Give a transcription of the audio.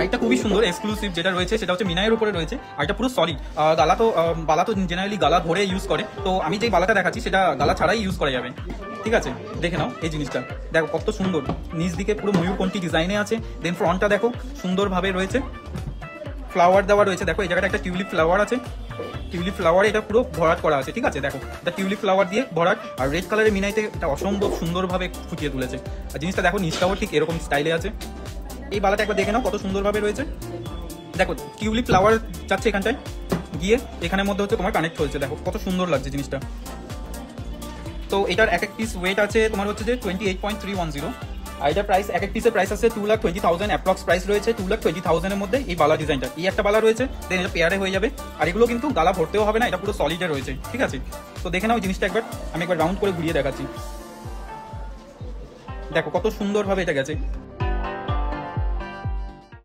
সাইডটা খুবই সুন্দর এক্সক্লুসিভ যেটা রয়েছে সেটা হচ্ছে মিনাইয়ের উপরে রয়েছে, আর এটা পুরো সলিড। বালা তো জেনারেলি গালা ধরে ইউজ করে, তো আমি যেই বালাটা দেখাচ্ছি সেটা গালা ছাড়াই ইউজ করা যাবে। ঠিক আছে, দেখে নাও এই জিনিসটা, দেখো কত সুন্দর, নিচ দিকে পুরো ময়ূরকণ্ঠী ডিজাইনে আছে। দেন ফ্রন্টটা দেখো সুন্দরভাবে রয়েছে, ফ্লাওয়ার দেওয়া রয়েছে। দেখো এই জায়গাটা একটা টিউলিপ ফ্লাওয়ার আছে, টিউলিপ ফ্লাওয়ারে এটা পুরো ভরাট করা আছে। ঠিক আছে, দেখো এটা টিউলিপ ফ্লাওয়ার দিয়ে ভরাট, আর রেড কালারের মিনাইতে এটা অসম্ভব সুন্দরভাবে ফুটিয়ে তুলেছে। আর জিনিসটা দেখো নিচটাও ঠিক এরকম স্টাইলে আছে। এই বালাটা একবার দেখে নাও কত সুন্দরভাবে রয়েছে। দেখো টিউলিপ ফ্লাওয়ার যাচ্ছে এখানটায় গিয়ে, এখানের মধ্যে হচ্ছে তোমার কানেক্ট হয়েছে, দেখো কত সুন্দর লাগছে জিনিসটা। তো এটার এক এক পিস ওয়েট আছে তোমার হচ্ছে যে 28.310, আর এটার প্রাইস এক এক পিসের প্রাইস আছে 2,20,000, অ্যাপ্রক্স প্রাইস রয়েছে 2,20,000-এর মধ্যে। এই বালা ডিজাইনটা এই একটা বালা রয়েছে, দেন এটা পেয়ারে হয়ে যাবে। আর এগুলো কিন্তু গালা ভরতেও হবে না, এটা পুরো সলিডে রয়েছে। ঠিক আছে, তো দেখে নাও জিনিসটা একবার, আমি একবার রাউন্ড করে ঘুরিয়ে দেখাচ্ছি। দেখো কত সুন্দরভাবে এটা গেছে।